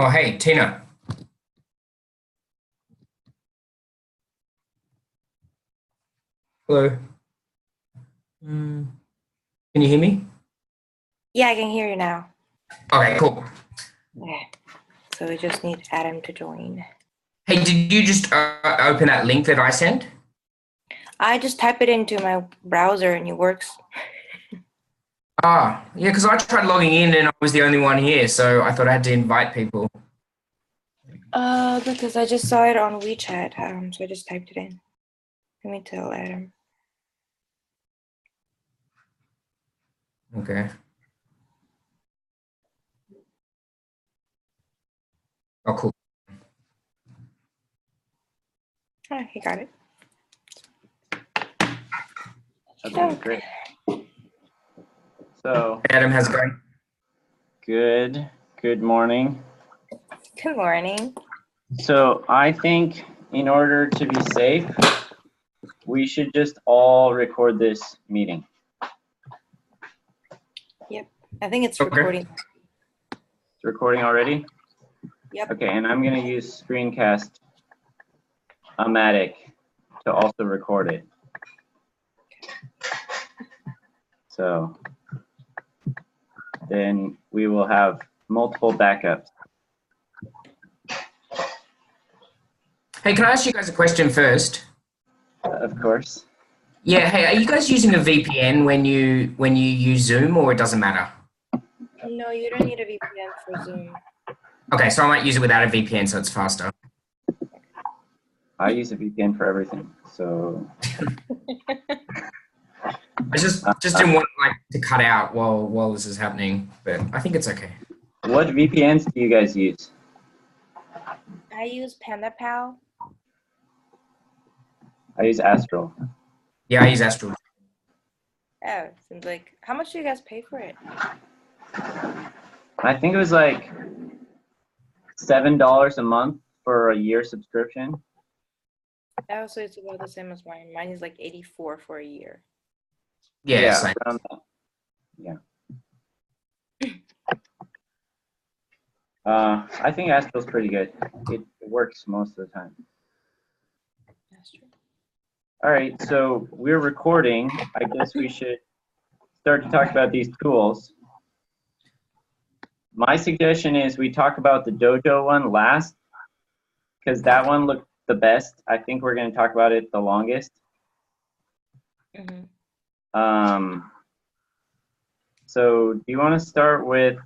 Oh, hey, Tina. Hello. Mm, can you hear me? Yeah, I can hear you now. Okay, cool. Okay. So we just need Adam to join. Hey, did you just open that link that I sent? I just type it into my browser and it works. Ah, yeah, because I tried logging in and I was the only one here, so I thought I had to invite people. Because I just saw it on WeChat, so I just typed it in. Let me tell Adam. Okay. Oh, cool. Oh, he got it. Okay, great. So, Adam, how's it going? good morning. Good morning. So I think in order to be safe, we should just all record this meeting. Yep. I think it's Okay. recording. It's recording already? Yep. Okay, and I'm gonna use Screencast-O-Matic to also record it. So then we will have multiple backups. Hey, can I ask you guys a question first? Of course. Yeah, hey, are you guys using a VPN when you use Zoom, or it doesn't matter? No, you don't need a VPN for Zoom. Okay, so I might use it without a VPN so it's faster. I use a VPN for everything, so. I just didn't want to cut out while this is happening, but I think it's okay. What VPNs do you guys use? I use PandaPal. I use Astral. Yeah, I use Astral. Oh, seems like, how much do you guys pay for it? I think it was like $7 a month for a year subscription. Oh, so it's about the same as mine. Mine is like 84 for a year. Yeah, same. Around that. Yeah. I think Astral's pretty good. It works most of the time. That's true. All right, so we're recording. I guess we should start to talk about these tools. My suggestion is we talk about the Dojo one last, because that one looked the best. I think we're going to talk about it the longest. Mm-hmm. So do you want to start with,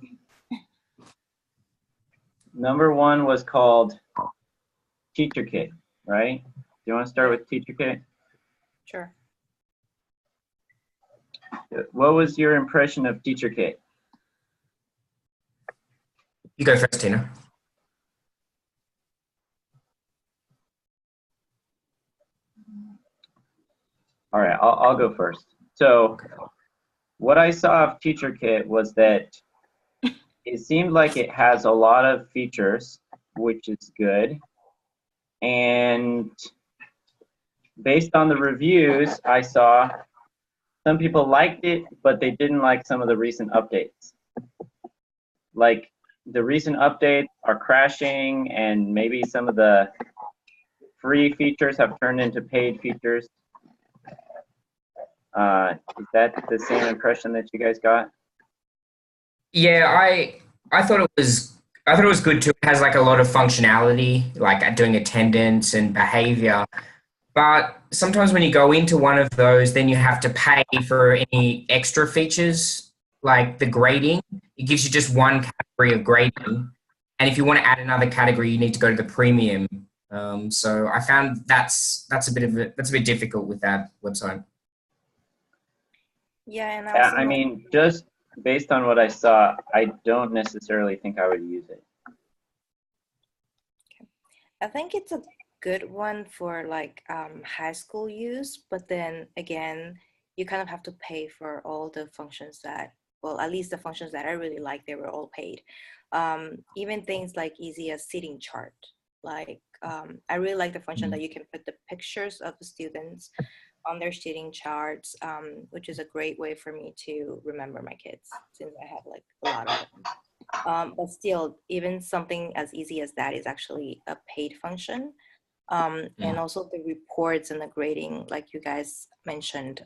number one was called TeacherKit, right? Do you want to start with TeacherKit? Sure. What was your impression of TeacherKit? You go first, Tina. All right, I'll go first. So what I saw of TeacherKit was that it seemed like it has a lot of features, which is good. And based on the reviews I saw, some people liked it, but they didn't like some of the recent updates. Like the recent updates are crashing, and maybe some of the free features have turned into paid features. Is that the same impression that you guys got? Yeah, I thought it was good too. It has like a lot of functionality, like at doing attendance and behavior. But sometimes when you go into one of those, then you have to pay for any extra features, like the grading. It gives you just one category of grading, and if you want to add another category, you need to go to the premium. So I found that's a bit difficult with that website. Yeah, and Yeah, also I mean, just based on what I saw, I don't necessarily think I would use it. I think it's a good one for like high school use, but then again, you kind of have to pay for all the functions that, well, at least the functions that I really like, they were all paid. Even things like easy as seating chart. Like I really like the function that you can put the pictures of the students on their seating charts, which is a great way for me to remember my kids since I have like a lot of them. But still, even something as easy as that is actually a paid function. And also the reports and the grading, like you guys mentioned,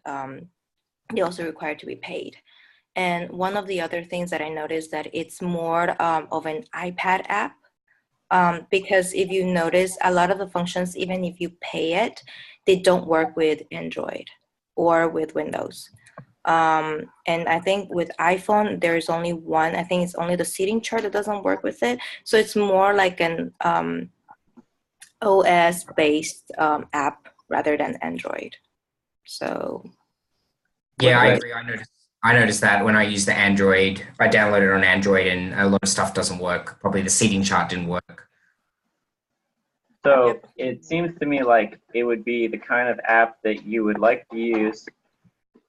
they also require to be paid. And one of the other things that I noticed that it's more of an iPad app, because if you notice, a lot of the functions, even if you pay it, they don't work with Android or with Windows. And I think with iPhone, there's only one. I think it's only the seating chart that doesn't work with it. So it's more like an OS-based app rather than Android. So Yeah, I Right. agree. I noticed that when I use the Android, I downloaded it on Android, and a lot of stuff doesn't work. Probably the seating chart didn't work. So Yep. it seems to me like it would be the kind of app that you would like to use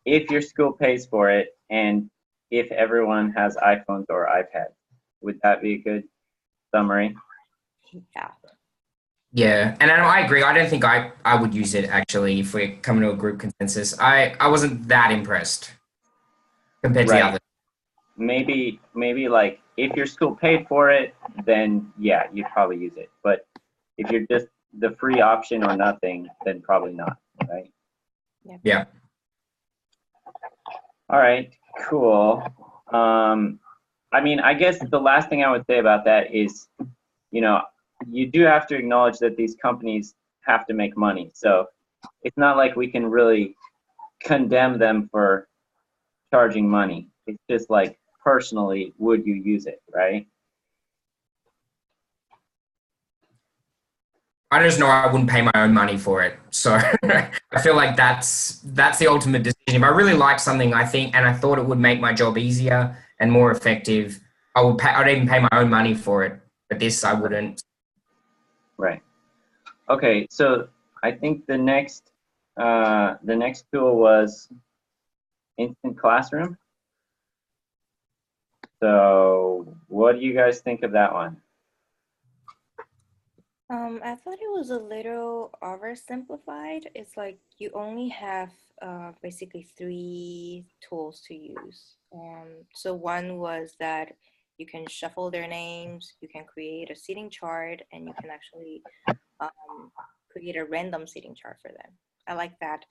if your school pays for it and if everyone has iPhones or iPads. Would that be a good summary? Yeah. Yeah, and I agree. I don't think I would use it actually if we're coming to a group consensus. I wasn't that impressed compared to the Right. others. Maybe like if your school paid for it, then yeah, you'd probably use it. But if you're just the free option or nothing, then probably not, right? Yeah. All right, cool. I mean, I guess the last thing I would say about that is, you know, you do have to acknowledge that these companies have to make money. So it's not like we can really condemn them for charging money. It's just like, personally, would you use it, right? I just know I wouldn't pay my own money for it. So I feel like that's the ultimate decision. If I really like something, I think, and I thought it would make my job easier and more effective, I'd even pay my own money for it. But this, I wouldn't. Right. Okay, so I think the next tool was Instant Classroom. So what do you guys think of that one? I thought it was a little oversimplified. It's like you only have basically 3 tools to use. So one was that you can shuffle their names, you can create a seating chart, and you can actually create a random seating chart for them. I like that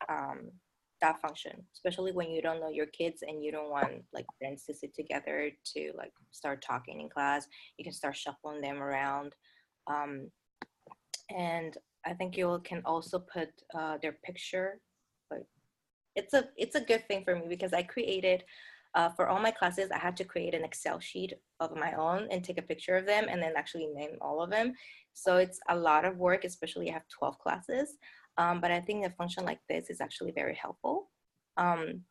function, especially when you don't know your kids and you don't want like friends to sit together to like start talking in class. You can start shuffling them around. Um, and I think you can also put their picture. But it's a good thing for me because I created for all my classes. I had to create an Excel sheet of my own and take a picture of them and then actually name all of them. So it's a lot of work, especially I have 12 classes. But I think a function like this is actually very helpful. Um,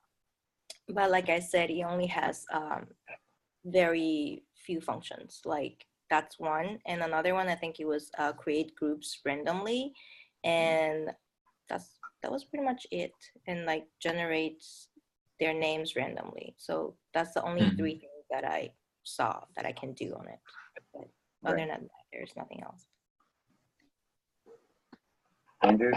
but like I said, it only has very few functions. Like that's one, and another one I think it was create groups randomly, and that was pretty much it. And like generates their names randomly. So that's the only 3 things that I saw that I can do on it. But other than that, there's nothing else. Andrew?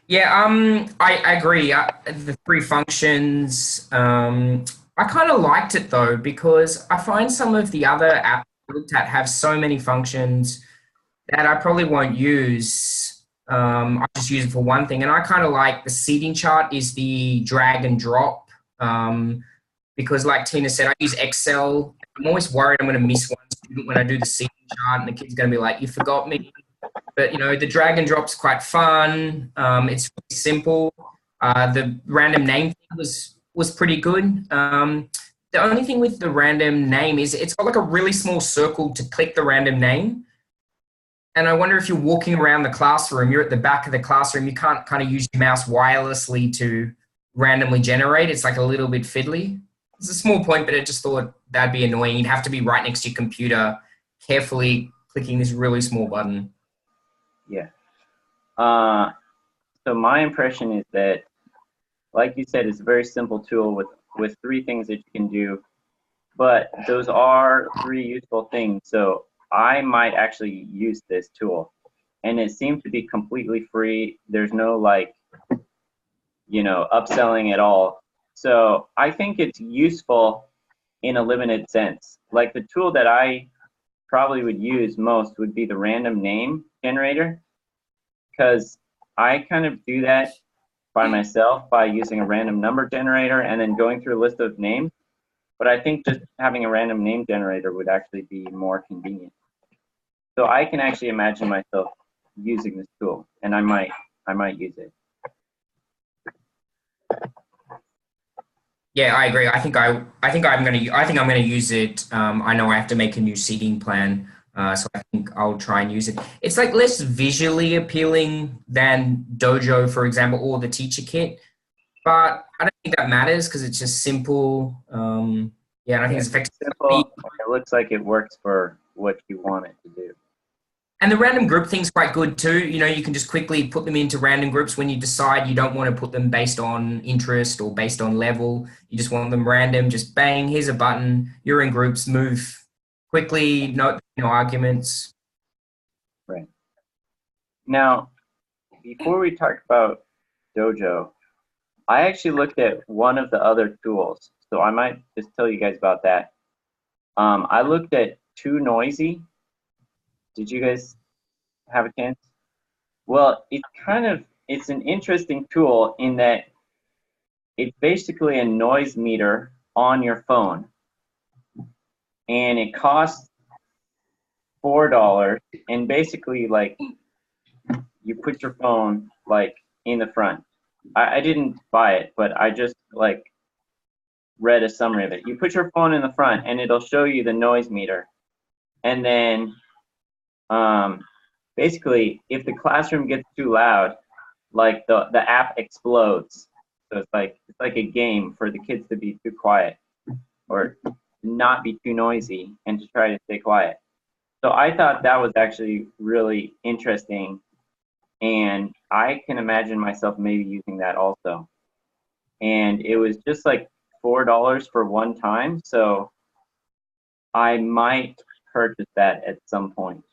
Yeah, I agree. The 3 functions. I kind of liked it though because I find some of the other apps I looked at have so many functions that I probably won't use. I just use it for one thing, and I kind of like the seating chart is the drag and drop. Because, like Tina said, I use Excel. I'm always worried I'm going to miss one student when I do the seating chart, and the kid's going to be like, "You forgot me." But the drag and drop's quite fun. It's really simple. The random name thing was pretty good. The only thing with the random name is it's got like a really small circle to click the random name. And I wonder if you're walking around the classroom, you're at the back of the classroom, you can't kind of use your mouse wirelessly to randomly generate. It's like a little bit fiddly. It's a small point, but I just thought that'd be annoying. You'd have to be right next to your computer, carefully clicking this really small button. Yeah. So my impression is that, like you said, it's a very simple tool with 3 things that you can do, but those are 3 useful things. So I might actually use this tool, and it seems to be completely free. There's no like, upselling at all. So I think it's useful in a limited sense. Like the tool that I probably would use most would be the random name generator, because I kind of do that by myself by using a random number generator and then going through a list of names. But I think just having a random name generator would actually be more convenient. So I can actually imagine myself using this tool, and I might use it. Yeah, I agree. I think I'm gonna use it. I know I have to make a new seating plan, so I think I'll try and use it. It's like less visually appealing than Dojo, for example, or the TeacherKit, but I don't think that matters because it's just simple. Yeah, and I think Yeah, it's it's effective. simple. It looks like it works for what you want it to do. And the random group thing's quite good too. You know, you can just quickly put them into random groups when you decide you don't want to put them based on interest or based on level. You just want them random. Just bang, here's a button. You're in groups. Move quickly. No arguments. Right. Now, before we talk about Dojo, I actually looked at one of the other tools, so I might just tell you guys about that. I looked at Too Noisy. Did you guys have a chance? Well, it's an interesting tool in that it's basically a noise meter on your phone, and it costs $4. And basically, like, you put your phone like in the front. I didn't buy it, but I just like read a summary of it. You put your phone in the front, and it'll show you the noise meter, and then basically, if the classroom gets too loud, like the app explodes. So it's like a game for the kids to be too quiet or not be too noisy and to try to stay quiet. So I thought that was actually really interesting, and I can imagine myself maybe using that also. And it was just like $4 for one time, so I might purchase that at some point.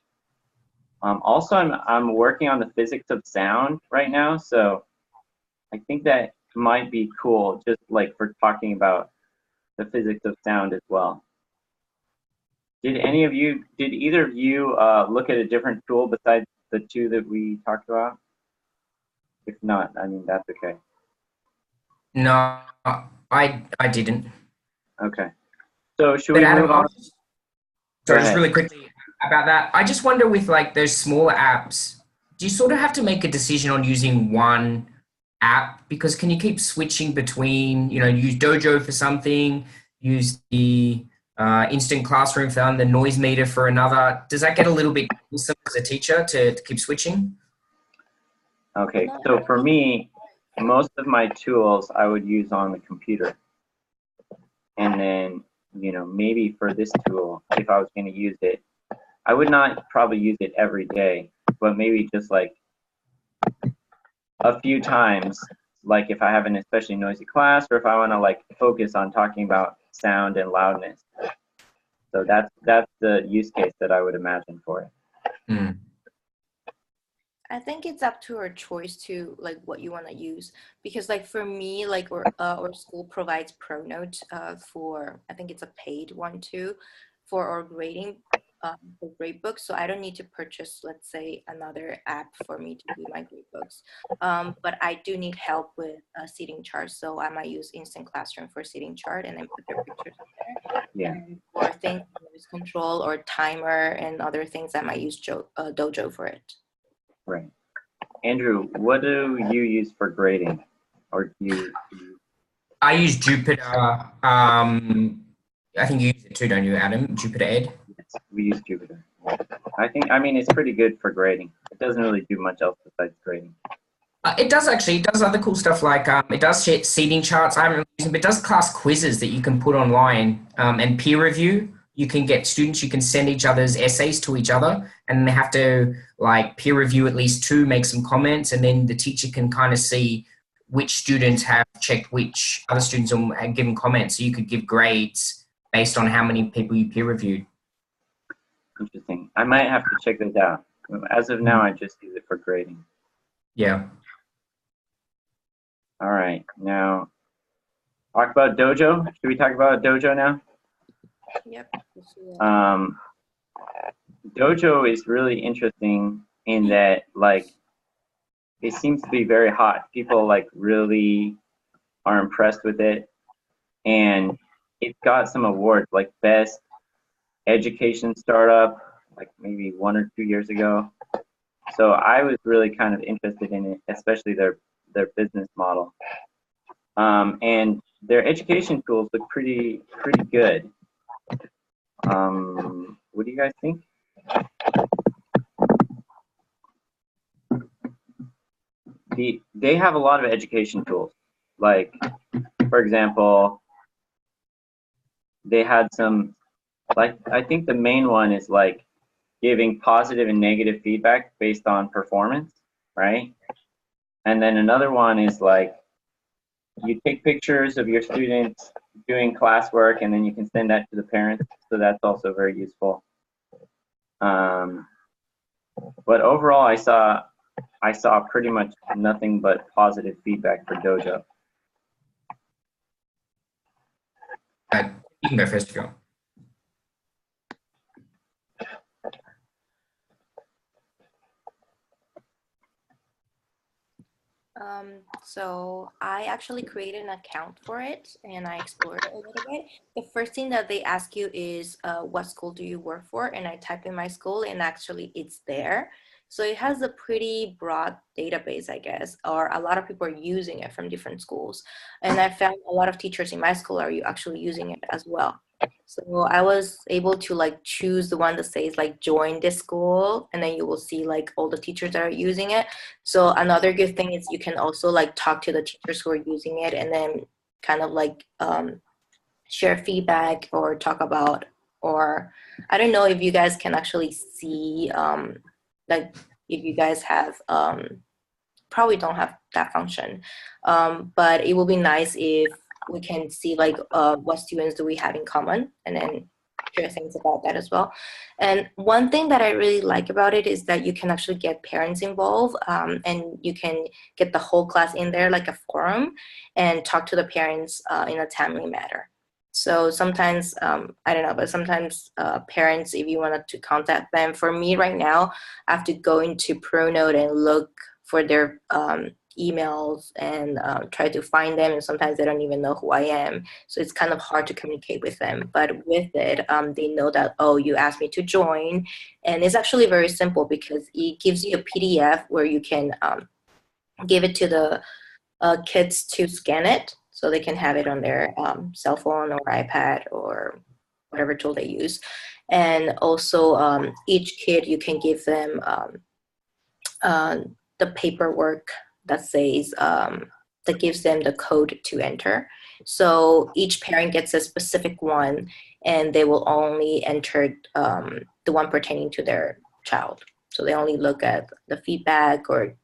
Also, I'm working on the physics of sound right now, so I think that might be cool, just like for talking about the physics of sound as well. Did either of you look at a different tool besides the two that we talked about? If not, I mean, that's okay. No, I didn't. Okay. So should But we Adam, move on? Go sorry, just ahead. really quickly about that. I just wonder with like those smaller apps, do you sort of have to make a decision on using one app? Because can you keep switching between, use Dojo for something, use the Instant Classroom for the noise meter for another? Does that get a little bit cumbersome as a teacher to keep switching? Okay, No, so for me, most of my tools I would use on the computer. And then, maybe for this tool, if I was going to use it, I would not probably use it every day, but maybe just like a few times, like if I have an especially noisy class or if I want to like focus on talking about sound and loudness. So that's the use case that I would imagine for it. Mm. I think it's up to our choice to like what you want to use, because like for me, like our school provides ProNote for, I think it's a paid one too, for our grading, for grade books. So I don't need to purchase, let's say, another app for me to do my grade books. But I do need help with seating charts, so I might use Instant Classroom for seating chart and then put their pictures in there. Yeah. Or things like noise control or timer and other things, I might use Dojo for it. Right. Andrew, what do you use for grading? Or do you I use Jupyter. I think you use it too, don't you, Adam? Jupyter Ed. Yes, we use Jupyter. I mean, it's pretty good for grading. It doesn't really do much else besides grading. It does actually. It does other cool stuff like it does seating charts. I haven't really used them, but it does class quizzes that you can put online and peer review. You can get students. You can send each other's essays to each other, and they have to like peer review at least two, make some comments, and then the teacher can kind of see which students have checked which other students have given comments. So you could give grades based on how many people you peer reviewed. Interesting. I might have to check this out. As of now, I just use it for grading. Yeah. All right. Now, talk about Dojo. Should we talk about Dojo now? Yep. I see that. Dojo is really interesting in that, like, it seems to be very hot. People like really are impressed with it, and it got some awards like best education startup, like maybe 1 or 2 years ago. So I was really kind of interested in it, especially their business model. And their education tools look pretty good. What do you guys think? They have a lot of education tools. Like, for example, they had some, like, I think the main one is like giving positive and negative feedback based on performance, right? And then another one is like, you take pictures of your students doing classwork and then you can send that to the parents. So that's also very useful. But overall, I saw pretty much nothing but positive feedback for Dojo. You can go first if you want. So I actually created an account for it and I explored it a little bit. The first thing that they ask you is what school do you work for? And I type in my school and actually it's there. So it has a pretty broad database, I guess, or a lot of people are using it from different schools. And I found a lot of teachers in my school are actually using it as well. So I was able to like choose the one that says like join this school, and then you will see like all the teachers that are using it. So another good thing is you can also like talk to the teachers who are using it and then kind of like share feedback or talk about, or I don't know if you guys can actually see like if you guys have probably don't have that function, but it will be nice if we can see like what students do we have in common and then share things about that as well. And one thing that I really like about it is that you can actually get parents involved, and you can get the whole class in there like a forum and talk to the parents in a timely manner. So sometimes, I don't know, but sometimes parents, if you wanted to contact them, for me right now, I have to go into Pronote and look for their emails and try to find them, and sometimes they don't even know who I am, so it's kind of hard to communicate with them. But with it, they know that, oh, you asked me to join, and it's actually very simple because it gives you a PDF where you can give it to the kids to scan it so they can have it on their cell phone or iPad or whatever tool they use. And also each kid, you can give them the paperwork that says that gives them the code to enter. So each parent gets a specific one, and they will only enter the one pertaining to their child. So they only look at the feedback or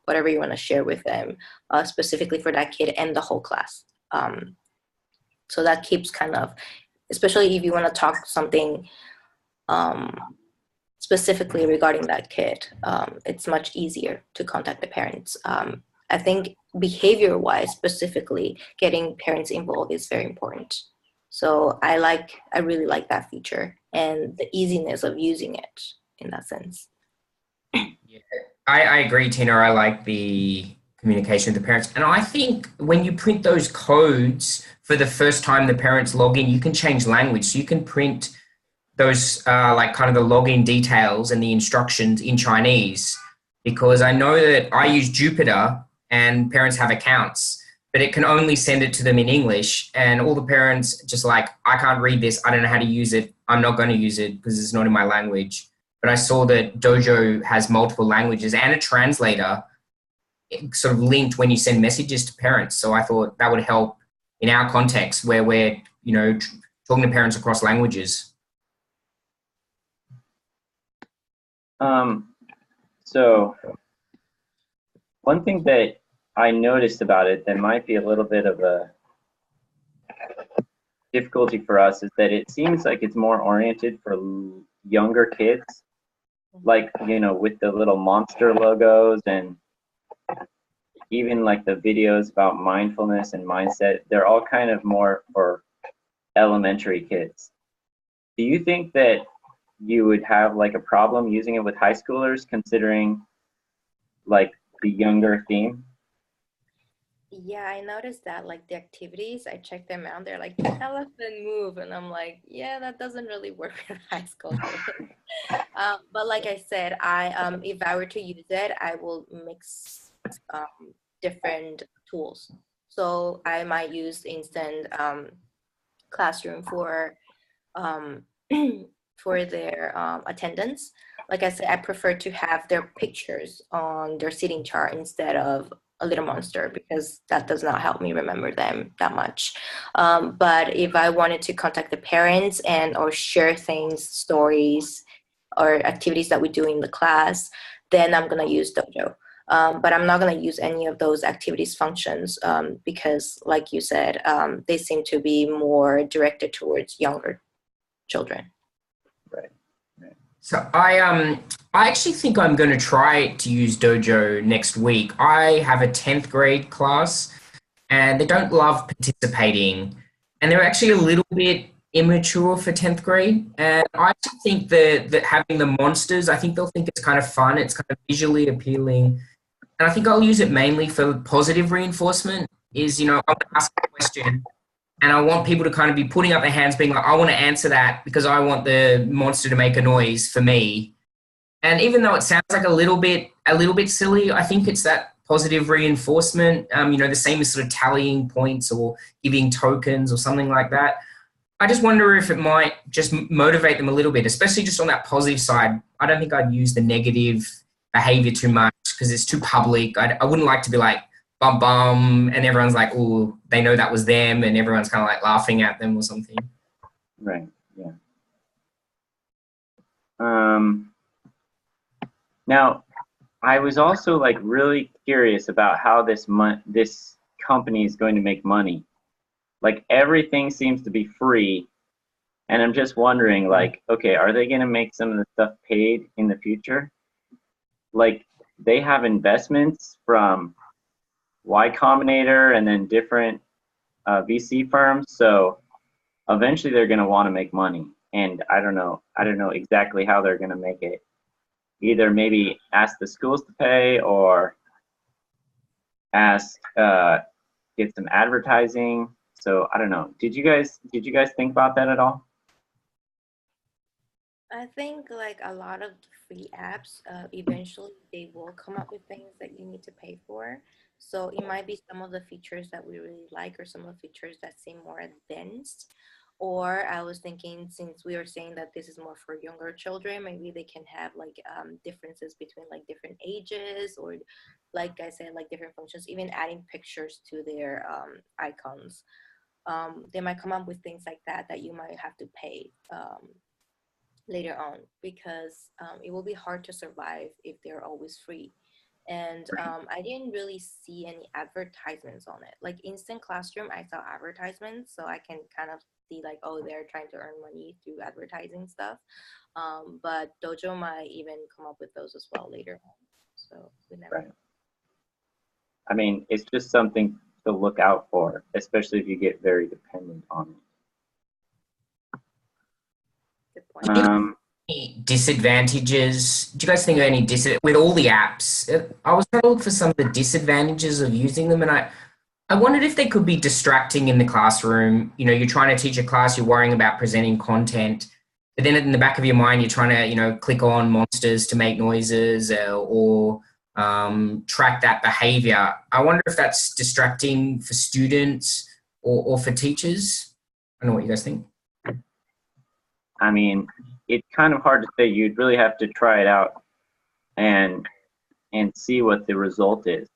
whatever you want to share with them specifically for that kid and the whole class. So that keeps kind of, especially if you want to talk something specifically regarding that kid, it's much easier to contact the parents. I think behavior-wise, specifically, getting parents involved is very important. So I really like that feature and the easiness of using it in that sense. Yeah, I agree, Tina. I like the communication with the parents. And I think when you print those codes for the first time the parents log in, you can change language. So you can print those like kind of the login details and the instructions in Chinese, because I know that I use Jupyter and parents have accounts, but it can only send it to them in English, and all the parents just like, I can't read this, I don't know how to use it, I'm not going to use it because it's not in my language. But I saw that Dojo has multiple languages and a translator sort of linked when you send messages to parents. So I thought that would help in our context where we're, talking to parents across languages. So one thing that I noticed about it that might be a little bit of a difficulty for us is that it seems like it's more oriented for younger kids, like, with the little monster logos, and even like the videos about mindfulness and mindset, they're all kind of more for elementary kids. Do you think that you would have like a problem using it with high schoolers, considering like the younger theme? Yeah, I noticed that like the activities, I check them out. They're like elephant move, and I'm like, yeah, that doesn't really work with high school kids. But like I said, I if I were to use it, I will mix different tools. So I might use Instant Classroom for um, for their attendance. Like I said, I prefer to have their pictures on their seating chart instead of a little monster, because that does not help me remember them that much. But if I wanted to contact the parents and or share things, stories, or activities that we do in the class, then I'm gonna use Dojo. But I'm not gonna use any of those activities functions because, like you said, they seem to be more directed towards younger children. Right. Right. So I actually think I'm going to try to use Dojo next week. I have a 10th grade class and they don't love participating and they're actually a little bit immature for 10th grade. And I actually think that having the monsters, I think they'll think it's kind of fun. It's kind of visually appealing. And I think I'll use it mainly for positive reinforcement is, I'm going to ask a question and I want people to kind of be putting up their hands, being like, I want to answer that because I want the monster to make a noise for me. And even though it sounds like a little bit silly, I think it's that positive reinforcement. The same as sort of tallying points or giving tokens or something like that. I just wonder if it might just motivate them a little bit, especially just on that positive side. I don't think I'd use the negative behavior too much because it's too public. I wouldn't like to be like, bum bum, and everyone's like, oh, they know that was them, and everyone's kind of like laughing at them or something. Right. Yeah. Now, I was also like really curious about how this company is going to make money. Like everything seems to be free, and I'm just wondering, like, okay, are they going to make some of the stuff paid in the future? Like, they have investments from Y Combinator and then different VC firms, so eventually they're going to want to make money, and I don't know exactly how they're going to make it. Either maybe ask the schools to pay or ask get some advertising. So I don't know. Did you guys think about that at all? I think like a lot of the free apps, eventually they will come up with things that you need to pay for. So it might be some of the features that we really like or some of the features that seem more advanced. Or I was thinking, since we were saying that this is more for younger children, maybe they can have like differences between like different ages, or like I said, like different functions, even adding pictures to their icons. They might come up with things like that that you might have to pay later on, because it will be hard to survive if they're always free. And I didn't really see any advertisements on it. Like Instant Classroom, I saw advertisements, so I can kind of see like, oh, they're trying to earn money through advertising stuff. But Dojo might even come up with those as well later on. So we never Right. I mean, it's just something to look out for, especially if you get very dependent on it. Good point. Any disadvantages? Do you guys think of any with all the apps? I was trying to look for some of the disadvantages of using them, and I wondered if they could be distracting in the classroom. You're trying to teach a class, you're worrying about presenting content, but then in the back of your mind, you're trying to, click on monsters to make noises or track that behavior. I wonder if that's distracting for students or for teachers. I don't know what you guys think. I mean, it's kind of hard to say. You'd really have to try it out and see what the result is.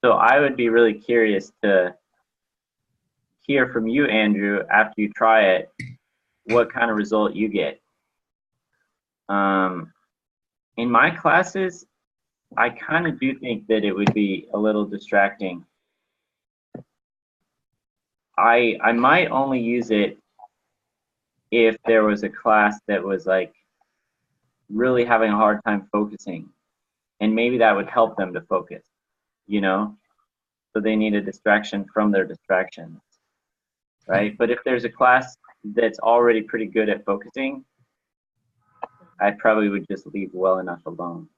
So I would be really curious to hear from you, Andrew, after you try it, what kind of result you get. In my classes, I kind of do think that it would be a little distracting. I might only use it if there was a class that was like really having a hard time focusing, and maybe that would help them to focus, so they need a distraction from their distractions, right? But if there's a class that's already pretty good at focusing, I probably would just leave well enough alone.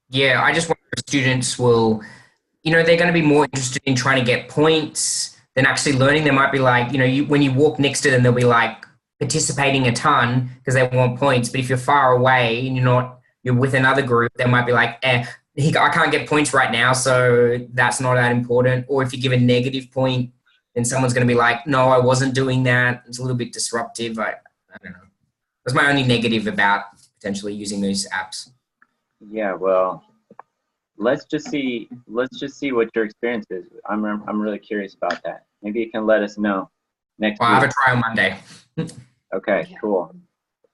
Yeah, I just wonder if students will, they're going to be more interested in trying to get points than actually learning. They might be like, when you walk next to them, they'll be like participating a ton because they want points. But if you're far away and you're with another group, they might be like, I can't get points right now, so that's not that important. Or if you give a negative point, then someone's going to be like, no, I wasn't doing that. It's a little bit disruptive. I don't know. That's my only negative about potentially using those apps. Yeah, well, let's just see what your experience is. I'm really curious about that. Maybe you can let us know next Well, I week. have a trial Monday. Okay, Yeah. cool.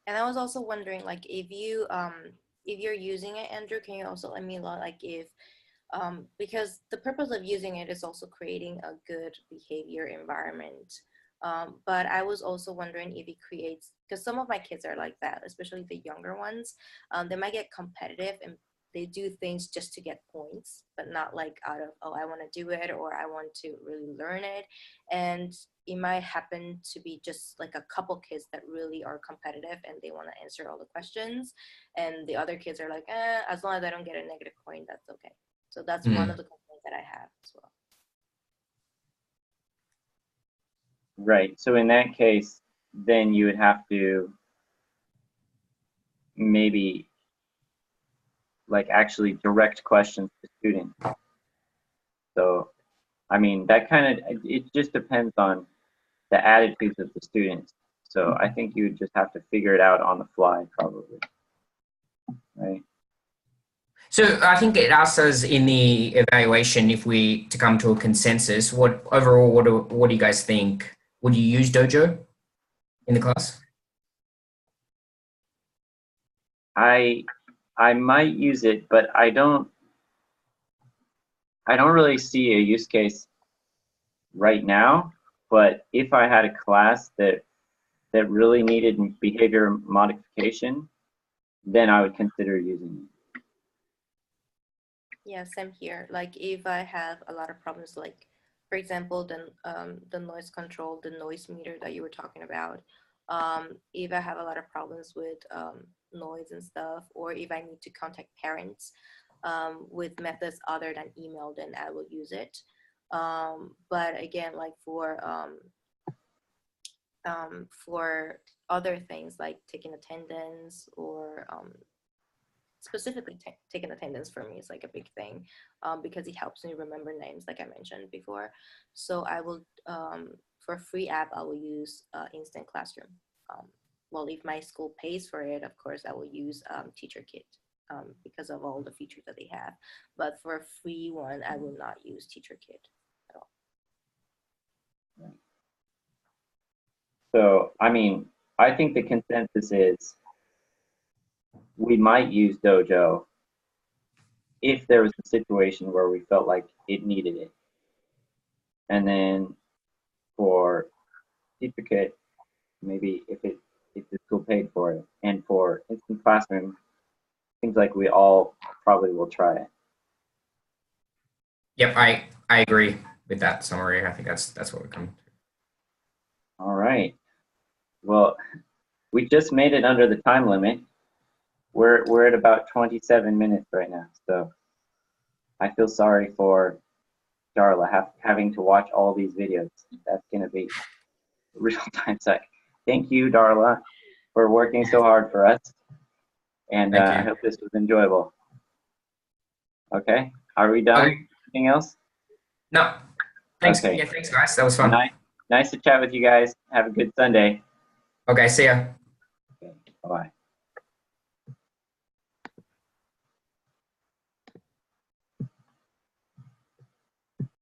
And I was also wondering, like, if you're using it, Andrew, can you also let me know, like, if because the purpose of using it is also creating a good behavior environment. But I was also wondering if it creates, because some of my kids are like that, especially the younger ones. They might get competitive and they do things just to get points, but not like out of, oh, I want to do it or I want to really learn it. And it might happen to be just like a couple kids that really are competitive and they want to answer all the questions. And the other kids are like, as long as I don't get a negative point, that's okay. So that's one of the complaints that I have as well. Right. So in that case, then you would have to maybe like actually direct questions to students. So, I mean, that kind of, it just depends on the attitudes of the students. So I think you would just have to figure it out on the fly, probably. Right. So I think it asks us in the evaluation if we to come to a consensus. What do you guys think? Would you use Dojo in the class? I might use it, but I don't really see a use case right now. But if I had a class that really needed behavior modification, then I would consider using it. Yeah, same here. Like if I have a lot of problems, like for example, the noise control, the noise meter that you were talking about. If I have a lot of problems with noise and stuff, or if I need to contact parents with methods other than email, then I will use it. But again, like for other things like taking attendance or specifically taking attendance for me is like a big thing because it helps me remember names like I mentioned before. So I will, for a free app, I will use Instant Classroom. Well, if my school pays for it, of course, I will use TeacherKit because of all the features that they have. But for a free one, I will not use TeacherKit at all. So, I mean, I think the consensus is we might use Dojo if there was a situation where we felt like it needed it. And then for TeacherKit, maybe if the school paid for it. And for Instant Classroom, seems like we all probably will try it. Yep, I agree with that summary. I think that's what we come to. All right. Well, we just made it under the time limit. We're at about 27 minutes right now, so I feel sorry for Darla having to watch all these videos. That's gonna be a real time suck. Thank you, Darla, for working so hard for us, and I hope this was enjoyable. Okay, are we done? Okay. Anything else? No. Thanks. Okay. Yeah, thanks guys. That was fun. Nice to chat with you guys. Have a good Sunday. Okay, see ya. Okay, bye-bye.